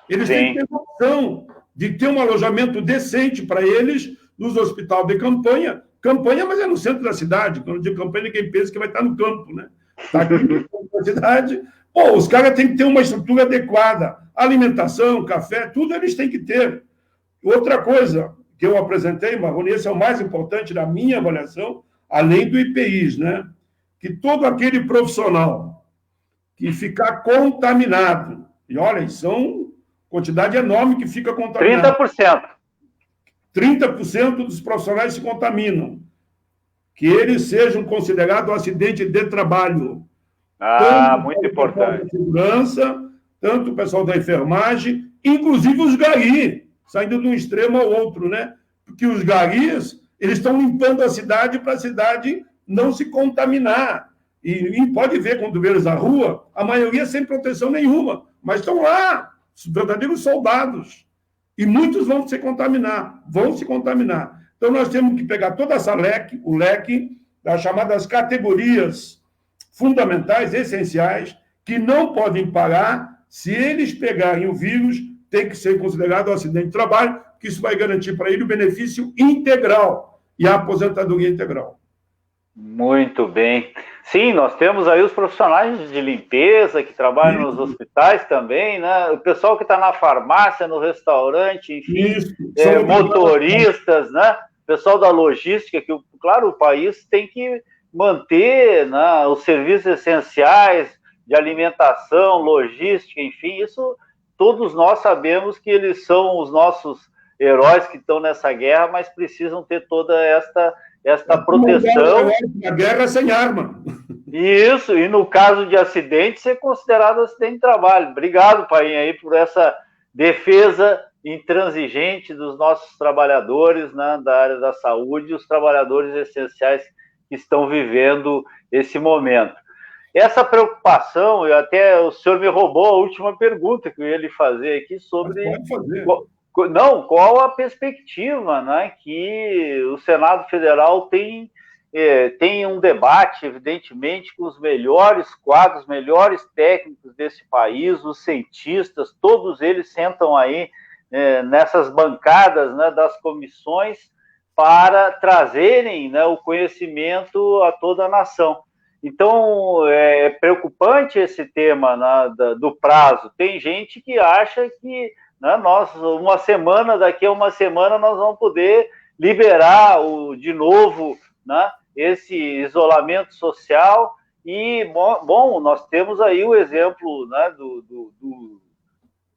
Eles têm que ter opção de ter um alojamento decente para eles nos hospitais de campanha. Campanha, mas é no centro da cidade. Quando eu digo campanha, ninguém pensa que vai estar no campo, né? Está aqui no centro da cidade. Os caras têm que ter uma estrutura adequada. Alimentação, café, tudo eles têm que ter. Outra coisa que eu apresentei, Marrone, esse é o mais importante da minha avaliação, além do IPIs, né? Que todo aquele profissional que ficar contaminado, e olha, são quantidade enorme que fica contaminado. 30%. 30% dos profissionais se contaminam. Que eles sejam considerados um acidente de trabalho. Muito importante. Da segurança, tanto o pessoal da enfermagem, inclusive os garis, saindo de um extremo ao outro, né? Porque os garis, eles estão limpando a cidade para a cidade não se contaminar. E pode ver, quando vê eles na rua, a maioria sem proteção nenhuma, mas estão lá, verdadeiros soldados. E muitos vão se contaminar. Então, nós temos que pegar toda essa o leque das chamadas categorias fundamentais, essenciais, que não podem pagar. Se eles pegarem o vírus, tem que ser considerado um acidente de trabalho, que isso vai garantir para ele o benefício integral e a aposentadoria integral. Muito bem. Sim, nós temos aí os profissionais de limpeza que trabalham nos hospitais também, né? O pessoal que está na farmácia, no restaurante, enfim, motoristas, né? O pessoal da logística, que, claro, o país tem que manter, né, os serviços essenciais de alimentação, logística, enfim, isso todos nós sabemos que eles são os nossos heróis que estão nessa guerra, mas precisam ter toda esta proteção. A guerra sem arma. Isso, e no caso de acidente, ser considerado acidente de trabalho. Obrigado, Painha, aí, por essa defesa intransigente dos nossos trabalhadores, né, da área da saúde, os trabalhadores essenciais que estão vivendo esse momento. Essa preocupação, até o senhor me roubou a última pergunta que eu ia lhe fazer aqui sobre... Qual a perspectiva, né, que o Senado Federal tem um debate, evidentemente, com os melhores quadros, melhores técnicos desse país, os cientistas, todos eles sentam aí nessas bancadas, né, das comissões para trazerem, né, o conhecimento a toda a nação. Então, é preocupante esse tema, né, do prazo. Tem gente que acha que, né, daqui a uma semana, nós vamos poder liberar de novo, né, esse isolamento social. E, bom, nós temos aí o exemplo, né,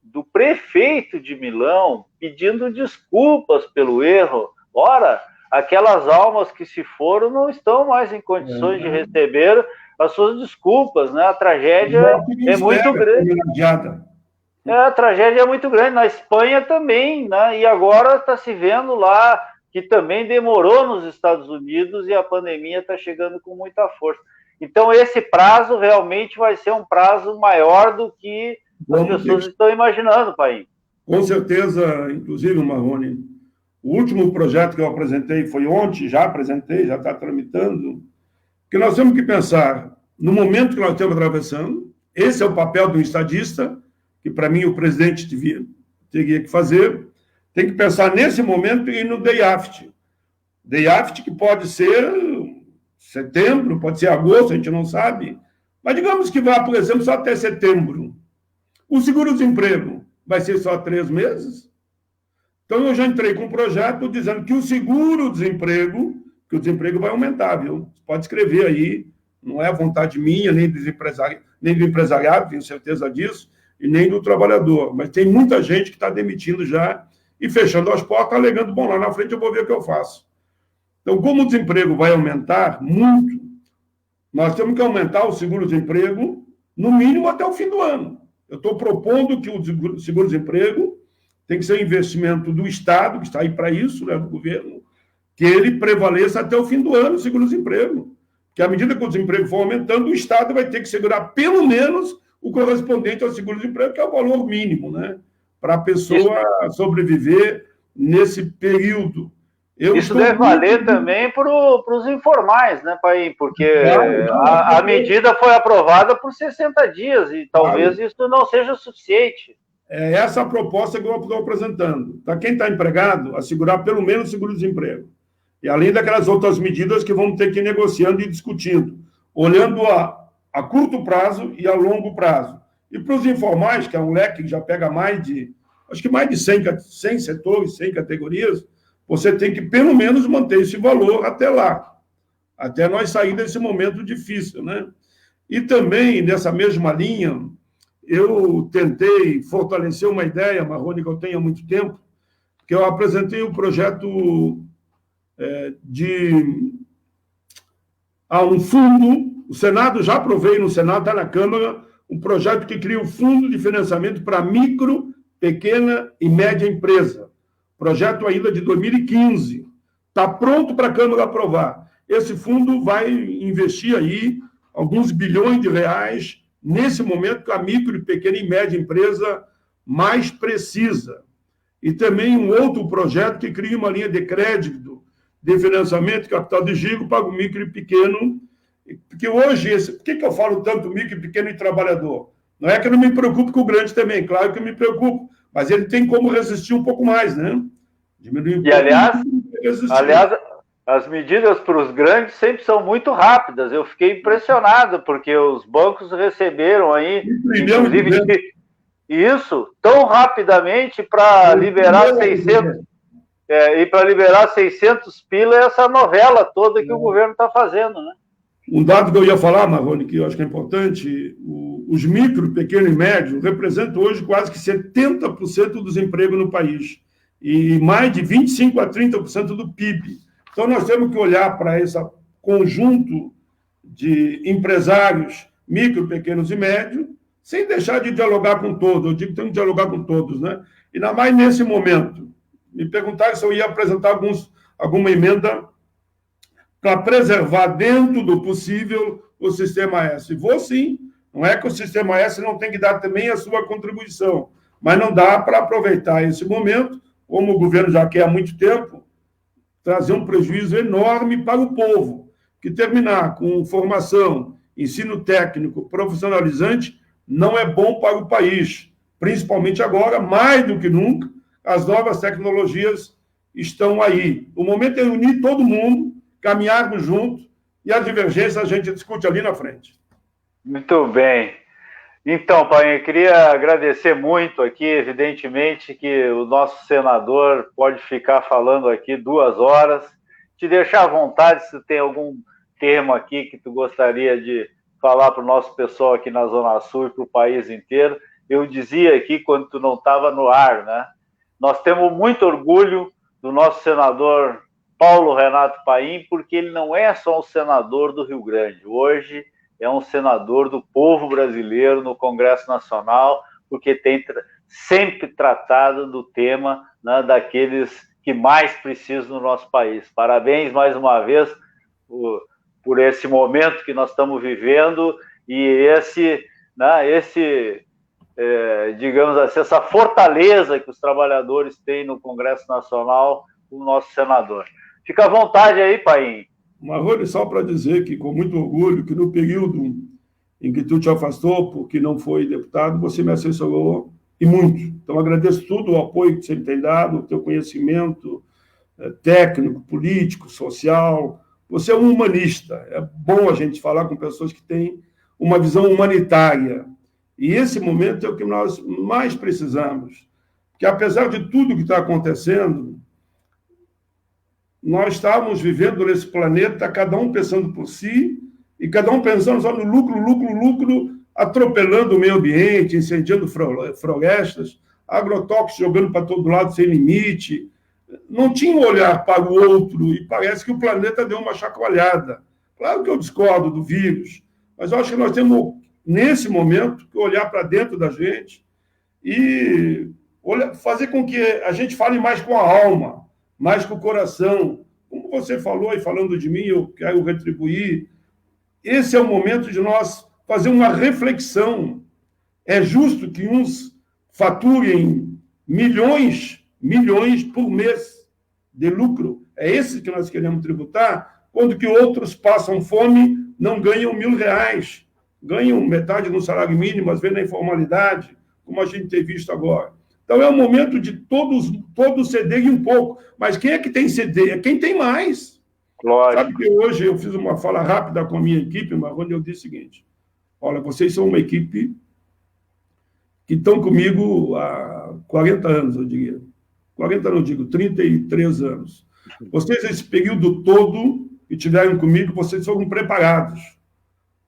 do prefeito de Milão pedindo desculpas pelo erro. Ora, aquelas almas que se foram não estão mais em condições de receber as suas desculpas, né? A tragédia é muito grande. A tragédia é muito grande. Na Espanha também, né? E agora está se vendo lá que também demorou nos Estados Unidos e a pandemia está chegando com muita força. Então, esse prazo realmente vai ser um prazo maior do que as pessoas estão imaginando, Paim. Com certeza, inclusive, Marrone, o último projeto que eu apresentei foi ontem, já apresentei, já está tramitando, que nós temos que pensar no momento que nós estamos atravessando. Esse é o papel do estadista, que para mim o presidente teria que fazer. Tem que pensar nesse momento e no day after. Day after que pode ser setembro, pode ser agosto, a gente não sabe. Mas digamos que vá, por exemplo, só até setembro. O seguro-desemprego vai ser só 3 meses? Então, eu já entrei com um projeto dizendo que o seguro-desemprego, que o desemprego vai aumentar, viu? Você pode escrever aí, não é vontade minha, nem do empresariado, tenho certeza disso, e nem do trabalhador. Mas tem muita gente que está demitindo já e fechando as portas, alegando, bom, lá na frente eu vou ver o que eu faço. Então, como o desemprego vai aumentar muito, nós temos que aumentar o seguro-desemprego, no mínimo até o fim do ano. Eu estou propondo que o seguro-desemprego tem que ser um investimento do Estado, que está aí para isso, né, do governo, que ele prevaleça até o fim do ano, o seguro-desemprego. Que à medida que o desemprego for aumentando, o Estado vai ter que segurar pelo menos o correspondente ao seguro-desemprego, que é o valor mínimo, né, para a pessoa sobreviver nesse período. Isso deve valer também para os informais, né, Paim? Porque a medida foi aprovada por 60 dias e talvez isso não seja suficiente. É essa a proposta que eu estou apresentando. Para quem está empregado, assegurar pelo menos o seguro-desemprego. E além daquelas outras medidas que vamos ter que ir negociando e discutindo, olhando a curto prazo e a longo prazo. E para os informais, que é um leque que já pega mais de 100 setores, 100 categorias, você tem que, pelo menos, manter esse valor até lá, até nós sair desse momento difícil, né? E também, nessa mesma linha, eu tentei fortalecer uma ideia, Marrone, que eu tenho há muito tempo, que eu apresentei um projeto um fundo, o Senado, já aprovei no Senado, está na Câmara, um projeto que cria um fundo de financiamento para micro, pequena e média empresa. Projeto ainda de 2015. Está pronto para a Câmara aprovar. Esse fundo vai investir aí alguns bilhões de reais nesse momento que a micro, pequena e média empresa mais precisa. E também um outro projeto que cria uma linha de crédito de financiamento, capital de giro para o micro e pequeno Porque hoje, por que eu falo tanto micro, pequeno e trabalhador? Não é que eu não me preocupo com o grande também, claro que eu me preocupo, mas ele tem como resistir um pouco mais, né? Diminuir um pouco. Aliás, as medidas para os grandes sempre são muito rápidas. Eu fiquei impressionado, porque os bancos receberam aí, inclusive, isso tão rapidamente para liberar 600... e para liberar 600 pila é essa novela toda que o governo está fazendo, né? Um dado que eu ia falar, Marrone, que eu acho que é importante, os micro, pequeno e médio representam hoje quase que 70% dos empregos no país e mais de 25% a 30% do PIB. Então, nós temos que olhar para esse conjunto de empresários micro, pequenos e médios, sem deixar de dialogar com todos. Eu digo que tem que dialogar com todos, né? E ainda mais nesse momento. Me perguntaram se eu ia apresentar alguma emenda para preservar, dentro do possível, o Sistema S. Vou sim, não é que o Sistema S não tem que dar também a sua contribuição, mas não dá para aproveitar esse momento, como o governo já quer há muito tempo, trazer um prejuízo enorme para o povo, que terminar com formação, ensino técnico, profissionalizante, não é bom para o país, principalmente agora, mais do que nunca, as novas tecnologias estão aí. O momento é unir todo mundo, caminharmos juntos, e a divergência a gente discute ali na frente. Muito bem. Então, Painha, eu queria agradecer muito aqui, evidentemente, que o nosso senador pode ficar falando aqui 2 horas. Te deixar à vontade, se tem algum tema aqui que tu gostaria de falar para o nosso pessoal aqui na Zona Sul e para o país inteiro. Eu dizia aqui, quando tu não estava no ar, né? Nós temos muito orgulho do nosso senador Paulo Renato Paim, porque ele não é só um senador do Rio Grande. Hoje é um senador do povo brasileiro no Congresso Nacional, porque tem sempre tratado do tema, né, daqueles que mais precisam no nosso país. Parabéns mais uma vez por esse momento que nós estamos vivendo e digamos assim, essa fortaleza que os trabalhadores têm no Congresso Nacional, o nosso senador. Fica à vontade aí, Paim. Marrone, só para dizer que, com muito orgulho, que no período em que tu te afastou, porque não foi deputado, você me assessorou e muito. Então, agradeço tudo o apoio que você me tem dado, o teu conhecimento técnico, político, social. Você é um humanista. É bom a gente falar com pessoas que têm uma visão humanitária. E esse momento é o que nós mais precisamos. Porque, apesar de tudo que está acontecendo, nós estávamos vivendo nesse planeta, cada um pensando por si, e cada um pensando só no lucro, atropelando o meio ambiente, incendiando florestas, agrotóxicos jogando para todo lado sem limite. Não tinha um olhar para o outro, e parece que o planeta deu uma chacoalhada. Claro que eu discordo do vírus, mas eu acho que nós temos, nesse momento, que olhar para dentro da gente e fazer com que a gente fale mais com a alma, mais com o coração. Como você falou, e falando de mim, eu quero retribuir. Esse é o momento de nós fazer uma reflexão. É justo que uns faturem milhões por mês de lucro. É esse que nós queremos tributar, quando que outros passam fome, não ganham R$1.000, ganham metade no salário mínimo, às vezes na informalidade, como a gente tem visto agora. Então, é o momento de todos cederem um pouco. Mas quem é que tem ceder? É quem tem mais. Lógico. Sabe que hoje eu fiz uma fala rápida com a minha equipe, Marrone, eu disse o seguinte: olha, vocês são uma equipe que estão comigo há 40 anos, eu diria. 40 não digo, 33 anos. Vocês, esse período todo que tiveram comigo, vocês foram preparados.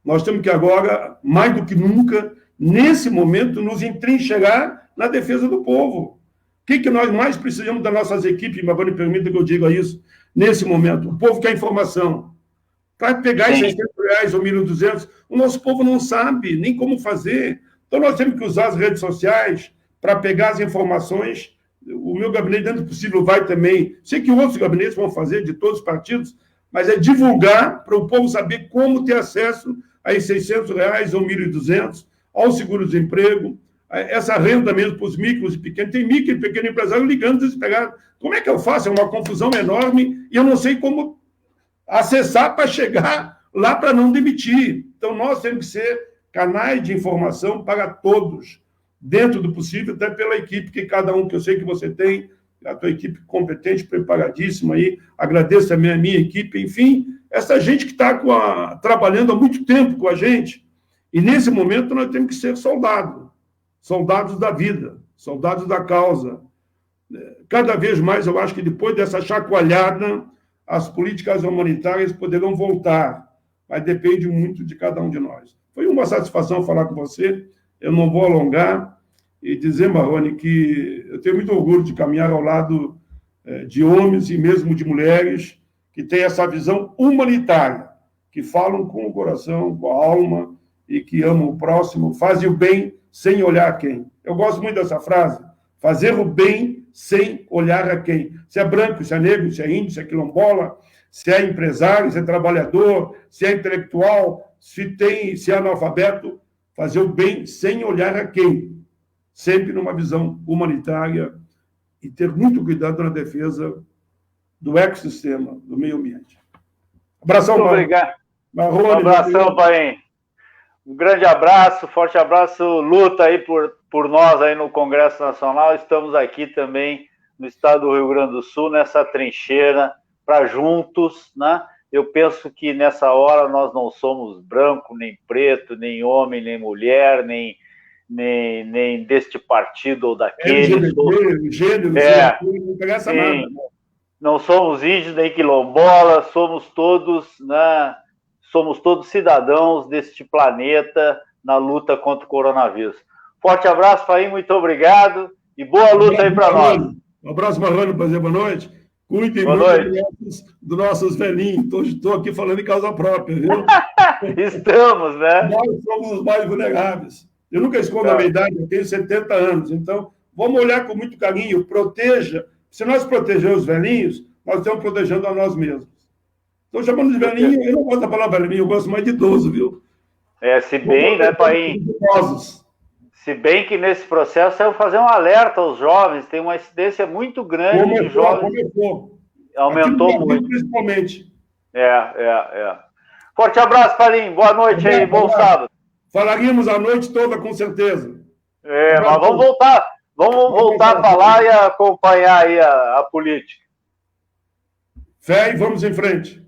Nós temos que agora, mais do que nunca, nesse momento, nos entrincheirar na defesa do povo. O que nós mais precisamos das nossas equipes, mas me permita que eu diga isso, nesse momento? O povo quer informação. Para pegar esses R$600 ou 1.200, o nosso povo não sabe nem como fazer. Então, nós temos que usar as redes sociais para pegar as informações. O meu gabinete, dentro do possível, vai também. Sei que outros gabinetes vão fazer, de todos os partidos, mas é divulgar para o povo saber como ter acesso a esses R$600 ou 1.200, ao seguro-desemprego, essa renda mesmo para os micros e pequenos. Tem micro e pequeno empresário ligando desesperado. Como é que eu faço? É uma confusão enorme e eu não sei como acessar para chegar lá para não demitir. Então, nós temos que ser canais de informação para todos, dentro do possível, até pela equipe que cada um, que eu sei que você tem, a tua equipe competente, preparadíssima aí, agradeço também a minha equipe, enfim, essa gente que está trabalhando há muito tempo com a gente, e nesse momento nós temos que ser soldados da vida, soldados da causa. Cada vez mais eu acho que depois dessa chacoalhada, as políticas humanitárias poderão voltar, mas depende muito de cada um de nós. Foi uma satisfação falar com você, eu não vou alongar, e dizer, Marrone, que eu tenho muito orgulho de caminhar ao lado de homens e mesmo de mulheres que têm essa visão humanitária, que falam com o coração, com a alma, e que amam o próximo, fazem o bem sem olhar a quem. Eu gosto muito dessa frase, fazer o bem sem olhar a quem. Se é branco, se é negro, se é índio, se é quilombola, se é empresário, se é trabalhador, se é intelectual, se é analfabeto, fazer o bem sem olhar a quem. Sempre numa visão humanitária e ter muito cuidado na defesa do ecossistema, do meio ambiente. Abração, muito obrigado. Marrone, um abração, Paim. Um grande abraço, forte abraço, luta aí por nós aí no Congresso Nacional. Estamos aqui também no estado do Rio Grande do Sul, nessa trincheira, para juntos, né? Eu penso que nessa hora nós não somos branco, nem preto, nem homem, nem mulher, nem deste partido ou daquele. Gênero, não interessa nada. Não somos índios nem quilombolas, somos todos, né? Somos todos cidadãos deste planeta na luta contra o coronavírus. Forte abraço, Paim, muito obrigado e boa luta aí para nós. Um abraço, Marrone, prazer, boa noite. Cuidem dos nossos velhinhos. Estou aqui falando em causa própria, viu? Estamos, né? Nós somos os mais vulneráveis. Eu nunca escondo a minha idade, eu tenho 70 anos. Então, vamos olhar com muito carinho, proteja. Se nós protegermos os velhinhos, nós estamos protegendo a nós mesmos. Estou chamando de velhinho, eu não gosto da palavra velhinho, eu gosto mais de idoso, viu? Se bem, né, Paim? Se bem que nesse processo eu fazer um alerta aos jovens, tem uma incidência muito grande de jovens. Aumentou muito. Principalmente. Forte abraço, Paim. Boa noite aí, bom sábado. Falaríamos a noite toda, com certeza. Mas vamos voltar a falar e acompanhar aí a política. Fé e vamos em frente.